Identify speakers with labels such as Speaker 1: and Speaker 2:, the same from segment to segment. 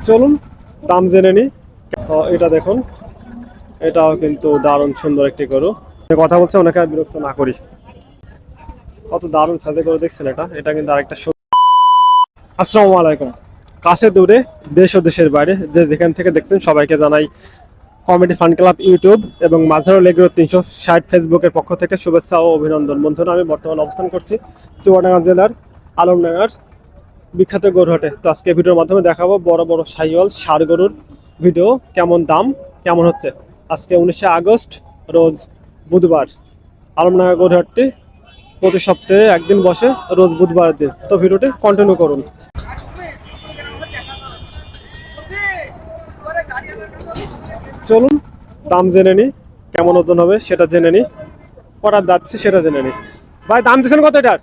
Speaker 1: চলুন দাম জেনে নি। তো এটা দেখুন, এটাও কিন্তু দারুণ সুন্দর একটি গরু। কথা বলছে অনেকে আর বিরক্ত না করি। কত দারুণ সাথে গরু দেখছেন, এটা এটা কিন্তু আরেকটা আসসালামু আলাইকুম। কাছে দূরে, দেশ ও দেশের বাইরে যে যেখান থেকে দেখছেন সবাইকে জানাই কমেডি ফান ক্লাব ইউটিউব এবং মাঝারো লেগ্রো 360 ফেসবুকের পক্ষ থেকে শুভেচ্ছা ও অভিনন্দন। বন্ধুরা, আমি বর্তমানে অবস্থান করছি চুয়াডাঙ্গা জেলার আলমডাঙ্গার বিখ্যাত গরুহাটে। তো আজকে ভিডিওর মাধ্যমে দেখাবো বড় বড় শাহিওয়াল ষাঁড় গরুর ভিডিও, কেমন দাম কেমন হচ্ছে। আজকে 19শে আগস্ট, রোজ বুধবার। আলমডাঙ্গা গরুহাটটি প্রতি সপ্তাহে একদিন বসে, রোজ বুধবারের দিন। তো ভিডিওটি কন্টিনিউ করুন। চলুন দাম জেনে নি, কেমন ওজন হবে সেটা জেনে নি, কটার যাচ্ছে সেটা জেনে নি। ভাই দাম দিচ্ছেন কত এটার?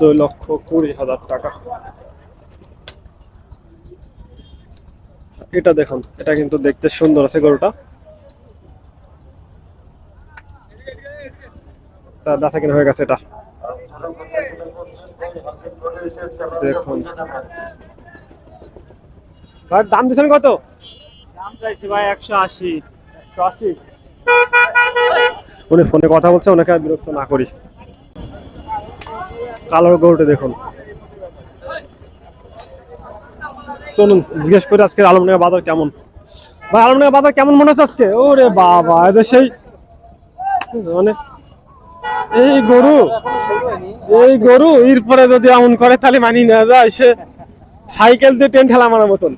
Speaker 1: 2,20,000 টাকা। এটা দেখুন, এটা কিন্তু দেখতে সুন্দর আছে গরুটা। ব্যথা কিনা হয়ে গেছে এটা, দেখুন। ভাই দাম দিচ্ছেন কত?
Speaker 2: দাম চাইছি ভাই 180।
Speaker 1: 180। উনি ফোনে কথা বলছে, ওনাকে আর বিরক্ত না করি। কালোর গরুটা দেখুন। চলুন জিজ্ঞেস করি আজকে আলমডাঙ্গা বাজার কেমন। ভাই আলমডাঙ্গা বাজার কেমন মনে হচ্ছে আজকে? ওরে বাবা, এদের সেই মানে এই গরু, এই গরু এরপরে যদি এমন করে তাহলে মানি না যায়। সে সাইকেল দিয়ে ট্রেন ঠেলা মারার মতন।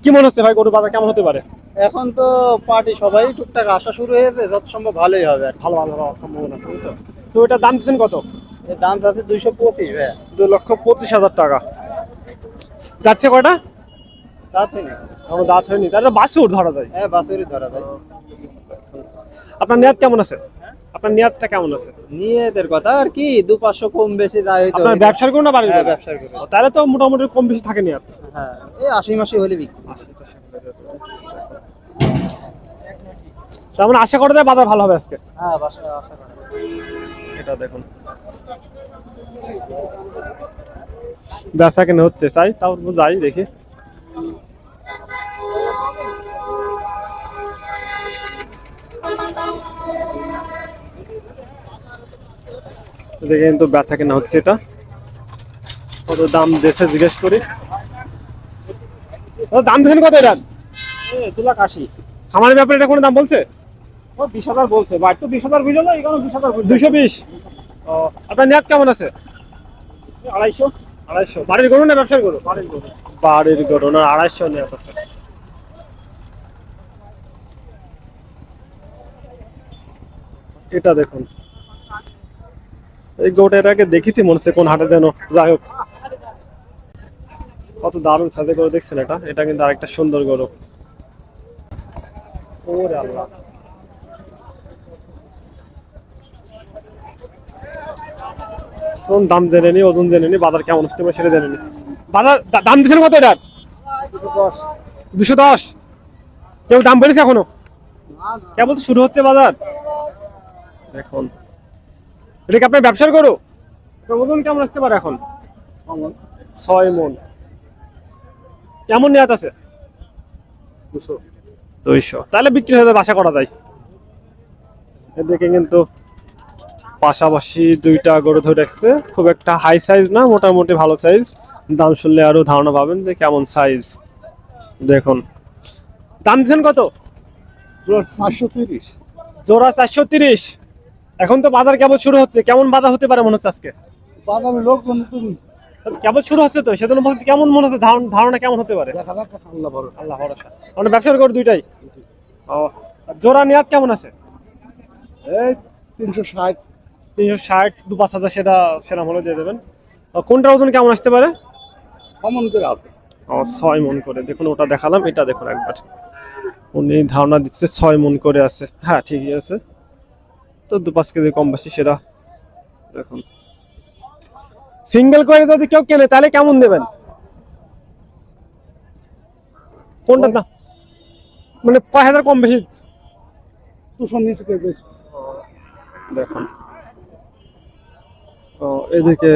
Speaker 1: কি মনে হচ্ছে ভাই, গরু বাজার কেমন হতে পারে?
Speaker 2: এখন তো পার্টি সবাই টুকটাক আসা শুরু হয়েছে, যত সম্ভব ভালোই হবে আর কি।
Speaker 1: ভালো ভালো হওয়ার সম্ভাবনা আছে, তো তো এটার দাম দিচ্ছেন কত?
Speaker 2: এর দাম আছে 225 ভাই।
Speaker 1: 2,25,000 টাকা। যাচ্ছে কয়টা?
Speaker 2: দাঁত হয়নি।
Speaker 1: আমার দাঁত হয়নি, তাহলে বাছুর ধরা যায়।
Speaker 2: হ্যাঁ, বাছুরই ধরা যায়।
Speaker 1: আপনার নিয়াত কেমন আছে? আপনার নিয়াতটা কেমন আছে?
Speaker 2: নিয়ে এদের কথা আর কি, 200-500 কম বেশি যাই হইতো।
Speaker 1: আপনার ব্যবসার কোনো না বাড়ির
Speaker 2: হ্যাঁ,
Speaker 1: গরু?
Speaker 2: ব্যবসার করে।
Speaker 1: তাহলে তো মোটামুটি কম বেশি থাকে নিয়াত।
Speaker 2: হ্যাঁ, এই 80-মাসি হলে বিক্রি।
Speaker 1: তার মানে আশা করা যায় বাজার ভালো হবে আজকে।
Speaker 2: হ্যাঁ, বাসা আশা করা যায়।
Speaker 1: এটা দেখুন, ব্যবসা কেন হচ্ছে চাই, তাও যাই দেখি। দেখে কিন্তু ব্যথা কেনা হচ্ছে। এটা কত দাম দেশে জিজ্ঞেস করি। দাম দিচ্ছেন কত এটার?
Speaker 2: 280।
Speaker 1: খামারের ব্যাপারে এটা কোনো দাম বলছে?
Speaker 2: ও 20,000 বলছে, বাট তো 20,000 বুঝলো না, এখানে 20,000
Speaker 1: 220। ও, আপনার নিয়াত কেমন আছে?
Speaker 2: 250।
Speaker 1: 250। বাড়ির গরু না ব্যবসার গরু?
Speaker 2: বাড়ির গরু।
Speaker 1: বাড়ির গরু না, 250 নিয়াত আছে। এটা দেখুন, এই গরুটা এর আগে দেখেছি মনে হচ্ছে কোন হাটে যেন। যাই হোক, কত দারুণ সাথে গরু দেখছেন। এটা এটা কিন্তু আরেকটা সুন্দর গরু। ওরে আল্লাহ, শোন দাম জেনে নি, ওজন জেনে নি, বাজার কেমন হচ্ছে সেটা জেনে নি। বাজার দাম দিচ্ছেন কত এটার?
Speaker 2: 210।
Speaker 1: 210। কেউ দাম বলেছে এখনো? কেবল তো শুরু হচ্ছে বাজার। দেখুন, এটা কি আপনার ব্যবসার গরু? এটার ওজন কেমন আসতে পারে এখন? 6 মণ। কেমন নিয়াত আছে? 200। তাহলে বিক্রি হয়ে যাবে, আশা করা যায়। এদিকে কিন্তু পাশাপাশি দুইটা গরু ধরে রাখছে, খুব একটা হাই সাইজ না, মোটামুটি ভালো সাইজ। দাম শুনলে আরো ধারণা পাবেন যে কেমন সাইজ। দেখুন, দাম দিচ্ছেন কত?
Speaker 2: 430।
Speaker 1: জোড়া 430। এখন তো বাজার কেবল শুরু হচ্ছে, কেমন বাজার হতে পারে মনে হচ্ছে আজকে?
Speaker 2: বাজারে লোকজন তুমি
Speaker 1: কেবল শুরু হচ্ছে, তো সেজন্য বলছি কেমন মনে হচ্ছে, ধারণা কেমন হতে পারে?
Speaker 2: দেখা যাক, আল্লাহ বড়।
Speaker 1: আল্লাহ ভরসা। মানে ব্যবসার গরু দুইটাই। ও, আর জোড়া নিয়াত কেমন আছে?
Speaker 2: এই 360।
Speaker 1: 360, 2-5 হাজার সেটা সেরাম হলে দিয়ে দেবেন। কোনটার ওজন কেমন আসতে পারে?
Speaker 2: কমন করে আছে।
Speaker 1: 6 মণ করে। দেখুন, ওটা দেখালাম, এটা দেখুন একবার। উনি ধারণা দিচ্ছে 6 মণ করে আছে। হ্যাঁ ঠিকই আছে, তো 2-5 কেজি কম বেশি সেটা। দেখুন, সিঙ্গেল করে যদি কেউ কেনে তাহলে কেমন দেবেন? কোনটা দাম মানে কয় হাজার কম বেশি?
Speaker 2: 200 নিচে কেটে।
Speaker 1: দেখুন, ও এদিকে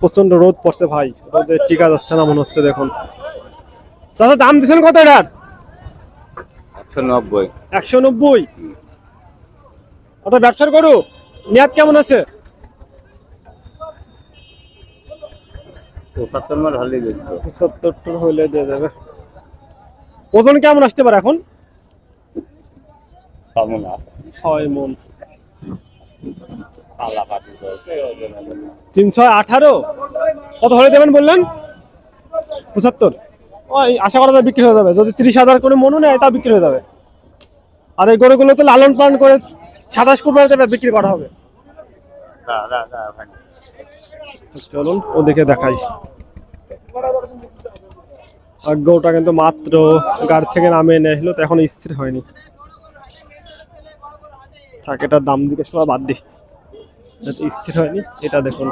Speaker 1: প্রচন্ড রোদ পড়ছে ভাই, রোদে টিকা যাচ্ছে না মনে হচ্ছে। দেখুন চাচা দাম দিচ্ছেন কত এটার?
Speaker 3: 190।
Speaker 1: 190। ওটা ব্যবসার গরু, নিয়াত কেমন আছে?
Speaker 3: 75 মাল হলেই বেচতো।
Speaker 1: 75 হইলে দিয়ে যাবে। ওজন কেমন আসতে পারে এখন?
Speaker 3: কেমন আছে?
Speaker 1: 6 মন।
Speaker 3: আল্লাহ পাকি করতে ওজন হবে না।
Speaker 1: 318। কত হলে দেবেন বললেন? 75। ওই আশা করা যায় বিক্রি হয়ে যাবে, যদি 30,000 করে মনও নেয় তা বিক্রি হয়ে যাবে। আর এই গরুগুলো তো লালন পালন করে 27 কুরবানিতে বিক্রি করা হবে।
Speaker 3: না ভাই।
Speaker 1: চলুন ওদিকে দেখাই। আর গরুটা কিন্তু মাত্র গাড়ি থেকে নামিয়ে নিয়ে এলো, তো এখন স্থির হয়নি। থাক, এটার দাম দিকে সবাই বাদ দিই, এটা তো স্থির হয়নি। এটা দেখুন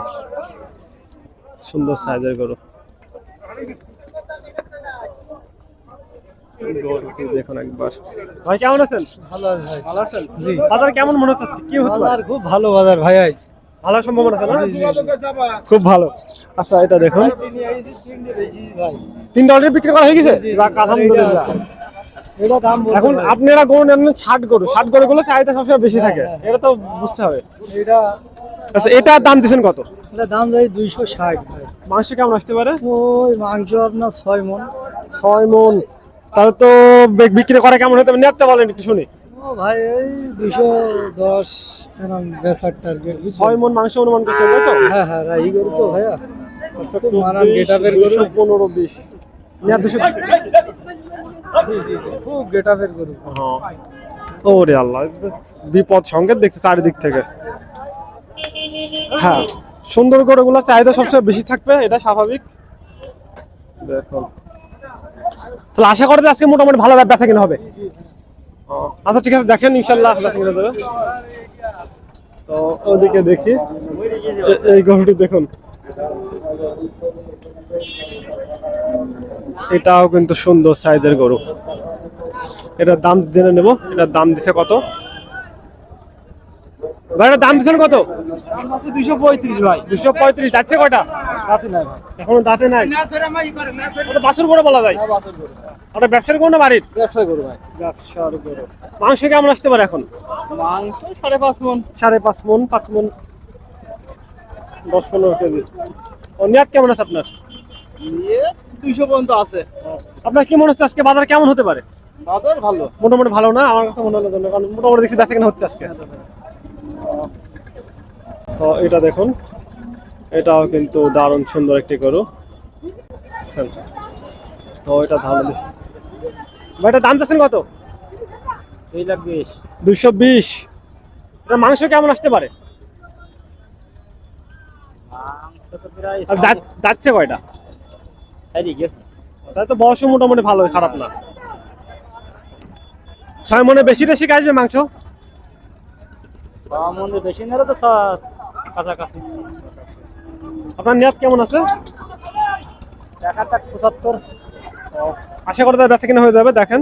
Speaker 1: সুন্দর সাইজের গরু। গরুটি দেখুন একবার। ভাই কেমন আছেন?
Speaker 2: ভালো আছে ভাই।
Speaker 1: ভালো আছেন?
Speaker 2: জি।
Speaker 1: বাজার কেমন মনে হচ্ছে আজকে? কি হতে পারে?
Speaker 2: বাজার খুব ভালো বাজার ভাই আজ।
Speaker 1: ভালো সম্ভাবনা আছে না? খুব ভালো। আচ্ছা এটা দেখুন,
Speaker 2: ভাই
Speaker 1: 3টা অলরেডি বিক্রি করা হয়ে গেছে।
Speaker 2: জি, জি।
Speaker 1: যাক আলহামদুলিল্লাহ।
Speaker 2: এটা দাম বলতে
Speaker 1: এখন
Speaker 2: ভাই।
Speaker 1: আপনারা গরু নেন 60 গরু, 60 গরু গুলো চাহিদা সবসময় বেশি থাকে, এটা তো বুঝতে হবে।
Speaker 2: এটা
Speaker 1: আচ্ছা এটার দাম দিচ্ছেন কত?
Speaker 2: এটা দাম যাই 260 ভাই।
Speaker 1: মাংস কেমন আসতে পারে?
Speaker 2: ওই মাংস আপনার 6 মণ।
Speaker 1: 6 মন। তাহলে তো বিক্রি করা কেমন হতে পারে? নেটটা বলেন একটু শুনি।
Speaker 2: ও ভাই এই 210 এরকম বেচার টার্গেট।
Speaker 1: 6 মন মাংস অনুমান করছেন তাই তো?
Speaker 2: হ্যাঁ হ্যাঁ রাই গরু তো ভাইয়া।
Speaker 1: আচ্ছা,
Speaker 2: খুব মারান গেটআপের গরু।
Speaker 1: 15 20 নিয়া 200।
Speaker 2: জি জি জি, খুব গেটআপের গরু।
Speaker 1: হ্যাঁ। ওরে আল্লাহ, এটা তো বিপদ সংকেত দেখছে চারিদিক থেকে। হ্যাঁ, সুন্দর গরুগুলো চাহিদা সবসময় বেশি থাকবে, এটা স্বাভাবিক। দেখুন তাহলে আশা করি যে আজকে মোটামুটি ভালো ব্যবসা কিনা হবে। ও, আচ্ছা ঠিক আছে, দেখেন ইনশাল্লাহ ব্যবসা কিনা যাবে। তো ওদিকে দেখি, এই গরুটি দেখুন, এটাও কিন্তু সুন্দর সাইজের গরু। এটার দাম জেনে নেব। এটার দাম দিছে কত? ভাই এটার দাম দিচ্ছেন কত?
Speaker 2: দাম আছে 235 ভাই।
Speaker 1: 235। যাচ্ছে কয়টা?
Speaker 2: রাতে নাই ভাই।
Speaker 1: এখনো দাঁতে নাই। ওটা বাছুর গরু বলা যায়।
Speaker 2: না বাসের গরু।
Speaker 1: ওটা ব্যবসার গরু না বাড়ির?
Speaker 2: ব্যবসা গরু ভাই।
Speaker 1: ব্যবসার গরু। মাংস কেমন আসতে পারে এখন?
Speaker 2: মাংস 5.5 মণ।
Speaker 1: 5.5 মন, 5 মন, 10-15 কেজি। ও নিয়াত কেমন আছে আপনার?
Speaker 2: নিয়ে 200 পর্যন্ত আছে।
Speaker 1: আপনার কি মনে হচ্ছে আজকে বাজার কেমন হতে পারে?
Speaker 2: বাজার ভালো।
Speaker 1: মোটামুটি ভালো না? আমার কাছে মনে হলো জন্য, কারণ মোটামুটি দেখছি বেচা কেনা হচ্ছে আজকে। তো এটা দেখুন, এটাও কিন্তু দারুণ সুন্দর একটি গরু। বুঝছেন? তো এটা ধারণা দিচ্ছি। ভাই এটার দাম চাচ্ছেন কত?
Speaker 2: 220।
Speaker 1: 220। এটা মাংস কেমন আসতে পারে?
Speaker 2: মাংস তো প্রায়
Speaker 1: আর যাচ্ছে কয়টা?
Speaker 2: এদিকে
Speaker 1: তাই তো বয়সও মোটামুটি ভালো, খারাপ না। 6 মনে বেশি বেশি আসবে মাংস।
Speaker 2: মনে বেশি না তো কাছাকাছি।
Speaker 1: আপনার নিয়াত কেমন আছে?
Speaker 2: 75।
Speaker 1: আশা করি তার বেচা কিনা হয়ে যাবে। দেখেন